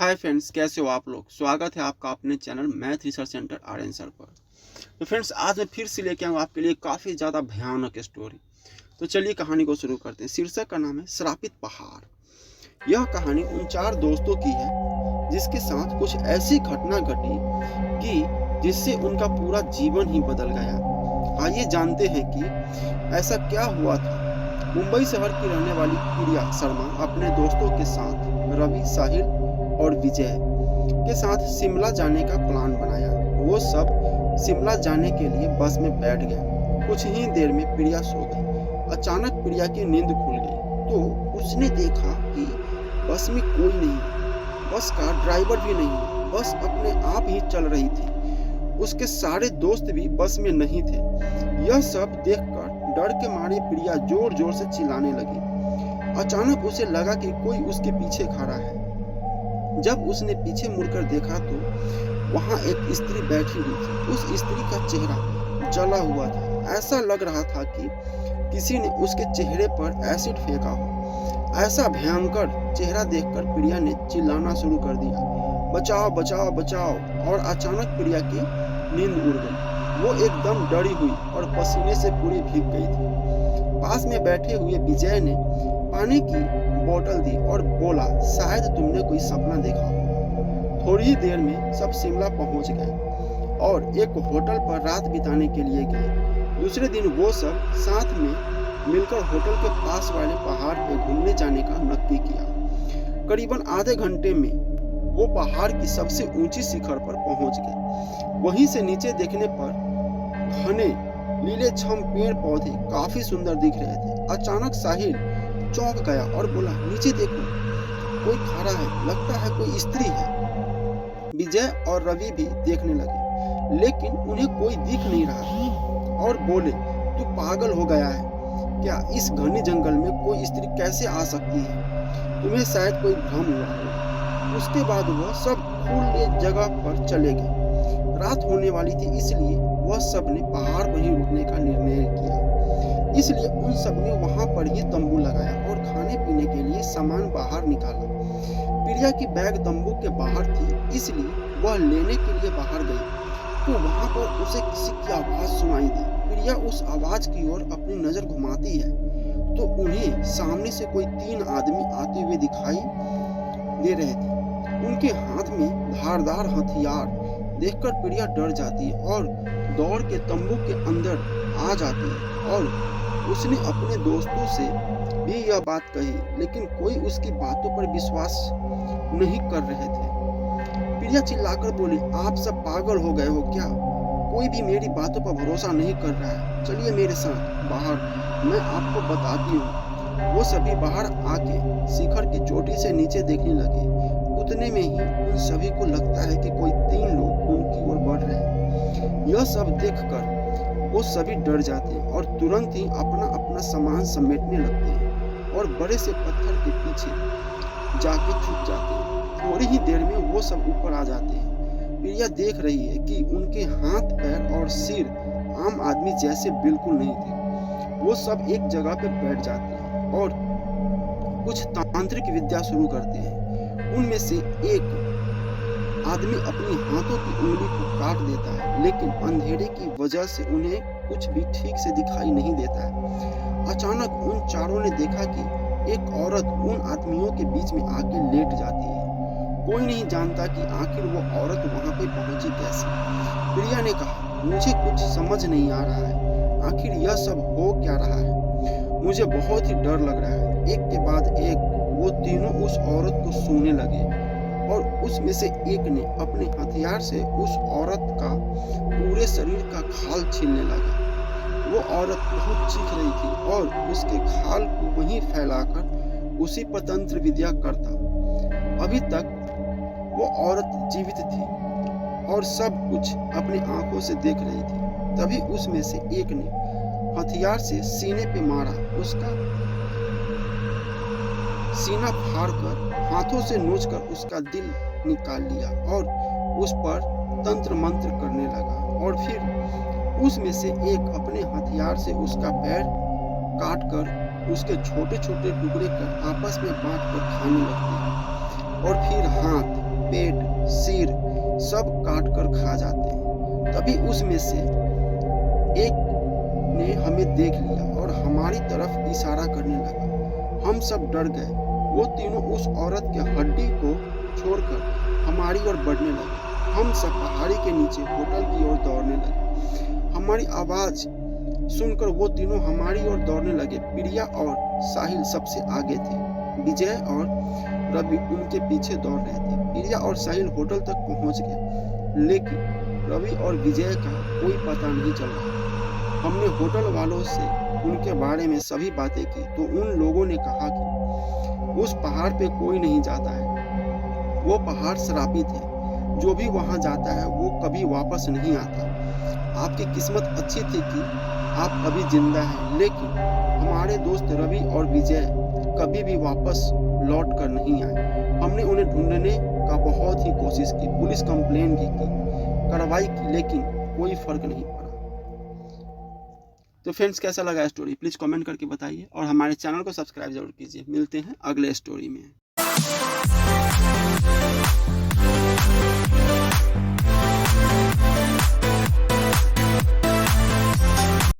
Hi friends, कैसे हो आप लोग। स्वागत है आपका अपने channel math research centre Aryan sir पर। तो फ्रेंड्स, आज मैं फिर से लेके आऊँ आपके लिए काफ़ी ज़्यादा भयानक स्टोरी। तो चलिए कहानी को शुरू करते हैं। शीर्षक का नाम है श्रापित पहाड़। यह कहानी उन 4 दोस्तों की है जिसके साथ कुछ ऐसी घटना घटी कि जिससे उनका पूरा जीवन ही बदल गया। आइए जानते हैं कि ऐसा क्या हुआ था। मुंबई शहर की रहने वाली प्रिया शर्मा अपने दोस्तों के साथ रवि, साहिल और विजय के साथ शिमला जाने का प्लान बनाया। वो सब शिमला जाने के लिए बस में बैठ गए। कुछ ही देर में प्रिया सो गई। अचानक प्रिया की नींद खुल गई तो उसने देखा कि बस में कोई नहीं, बस का ड्राइवर भी नहीं, बस अपने आप ही चल रही थी। उसके सारे दोस्त भी बस में नहीं थे। यह सब देखकर डर के मारे प्रिया जोर जोर से चिल्लाने लगी। अचानक उसे लगा कि कोई उसके पीछे खड़ा है। जब उसने पीछे मुड़कर देखा तो वहां एक स्त्री बैठी हुई थी। उस स्त्री का चेहरा जला हुआ था। ऐसा लग रहा था कि किसी ने उसके चेहरे पर एसिड फेंका हो। ऐसा भयंकर चेहरा देखकर प्रिया ने चिल्लाना शुरू कर दिया, बचाओ बचाओ बचाओ। और अचानक प्रिया की नींद उड़ गई। वो एकदम डरी हुई और पसीने से पूरी भीग गई थी। पास में बैठे हुए विजय ने पानी की बोतल दी और बोला, शायद तुमने कोई सपना देखा हो। थोड़ी ही देर में सब शिमला पहुंच गए और एक होटल पर रात बिताने के लिए गए। दूसरे दिन वो सब साथ में मिलकर होटल के पास वाले पहाड़ पे घूमने जाने का नक्की किया। करीबन आधे घंटे में वो पहाड़ की सबसे ऊंची शिखर पर पहुंच गए। वहीं से नीचे देखने पर घने लीले छम पेड़ पौधे काफी सुंदर दिख रहे थे। अचानक साहिल चौंक गया और बोला, नीचे देखो, कोई खड़ा है, लगता है कोई स्त्री है। विजय और रवि भी देखने लगे लेकिन उन्हें कोई दिख नहीं रहा और बोले, तू पागल हो गया है क्या? इस घने जंगल में कोई स्त्री कैसे आ सकती है? तुम्हें शायद कोई भ्रम हुआ होगा। उसके बाद वह सब खुले जगह पर चले गए। रात होने वाली थी इसलिए वह सब ने पहाड़ पर ही रुकने का निर्णय किया। इसलिए उन सब ने वहां पर ही तंबू लगाया और खाने पीने के लिए सामान बाहर निकाला। प्रिया की बैग तंबू के बाहर थी इसलिए वह लेने के लिए बाहर गई तो वहां पर उसे किसी की आवाज सुनाई दी। प्रिया उस आवाज की ओर अपनी नजर घुमाती है तो उन्हें सामने से कोई 3 आदमी आते हुए दिखाई दे रहे थे। उनके हाथ में धारदार हथियार देखकर प्रिया डर जाती है और दौड़ के तंबू के अंदर आ जाती है। और उसने अपने दोस्तों से भी यह बात कही लेकिन कोई उसकी बातों पर विश्वास नहीं कर रहे थे। प्रिया चिल्लाकर बोली, आप सब पागल हो गए हो क्या? कोई भी मेरी बातों पर भरोसा नहीं कर रहा है। चलिए मेरे साथ बाहर, मैं आपको बताती हूँ। वो सभी बाहर आके शिखर की चोटी से नीचे देखने लगे। उतने में ही उन सभी को लगता है कि कोई 3 लोग उनकी ओर बढ़ रहे हैं। यह सब देखकर वो सभी डर जाते हैं और तुरंत ही अपना अपना सामान समेटने लगते हैं और बड़े से पत्थर के पीछे जाके छुप जाते हैं। थोड़ी ही देर में वो सब ऊपर आ जाते हैं। प्रिया देख रही है कि उनके हाथ, पैर और सिर आम आदमी जैसे बिल्कुल नहीं थे। वो सब एक जगह पे बैठ जाते हैं और कुछ तांत्रिक विद्या शुरू करते हैं। उनमें से एक आदमी अपनी हाथों की उंगली को काट देता है लेकिन अंधेरे की वजह से उन्हें कुछ भी ठीक से दिखाई नहीं देता है। अचानक उन चारों ने देखा कि एक औरत उन आदमियों के बीच में आके लेट जाती है। कोई नहीं जानता कि आखिर वो औरत वहां पे पहुंची कैसे। प्रिया ने कहा, मुझे कुछ समझ नहीं आ रहा है, आखिर यह सब हो क्या रहा है? मुझे बहुत ही डर लग रहा है। एक के बाद एक वो तीनों उस औरत को सूंघने लगे और उसमें से एक ने अपने हथियार से उस औरत का पूरे शरीर का खाल छीलने लगा। वो औरत बहुत चीख रही थी और उसके खाल को वहीं फैलाकर उसी पर तंत्र विद्या करता। अभी तक वो औरत जीवित थी और सब कुछ अपनी आंखों से देख रही थी। तभी उसमें से एक ने हथियार से सीने पे मारा। उसका सीना फाड़कर हाथों से नोचकर उसका दिल निकाल लिया और उस पर तंत्र मंत्र करने लगा। और फिर उसमें से एक अपने हथियार से उसका पैर काटकर उसके छोटे छोटे टुकड़े कर आपस में बांट कर खाने लगती है और फिर हाथ, पेट, सिर सब काट कर खा जाते हैं। तभी उसमें से एक ने हमें देख लिया और हमारी तरफ इशारा करने लगा। हम सब डर गए। वो तीनों उस औरत के हड्डी को छोड़कर हमारी ओर बढ़ने लगे। हम सब पहाड़ी के नीचे होटल की ओर दौड़ने लगे। हमारी आवाज सुनकर वो तीनों हमारी ओर दौड़ने लगे। प्रिया और साहिल सबसे आगे थे। विजय और रवि उनके पीछे दौड़ रहे थे। प्रिया और साहिल होटल तक पहुंच गए, लेकिन रवि और विजय का कोई पता नहीं चल रहा। हमने होटल वालों से उनके बारे में सभी बातें की तो उन लोगों ने कहा कि उस पहाड़ पे कोई नहीं जाता है, वो पहाड़ श्रापित है। जो भी वहां जाता है वो कभी वापस नहीं आता। आपकी किस्मत अच्छी थी कि आप अभी जिंदा हैं, लेकिन हमारे दोस्त रवि और विजय कभी भी वापस लौट कर नहीं आए। हमने उन्हें ढूंढने का बहुत ही कोशिश की, पुलिस कंप्लेन भी की, कार्रवाई की, लेकिन कोई फर्क नहीं पड़ा। तो फ्रेंड्स, कैसा लगा स्टोरी प्लीज़ कमेंट करके बताइए और हमारे चैनल को सब्सक्राइब जरूर कीजिए। मिलते हैं अगले स्टोरी में।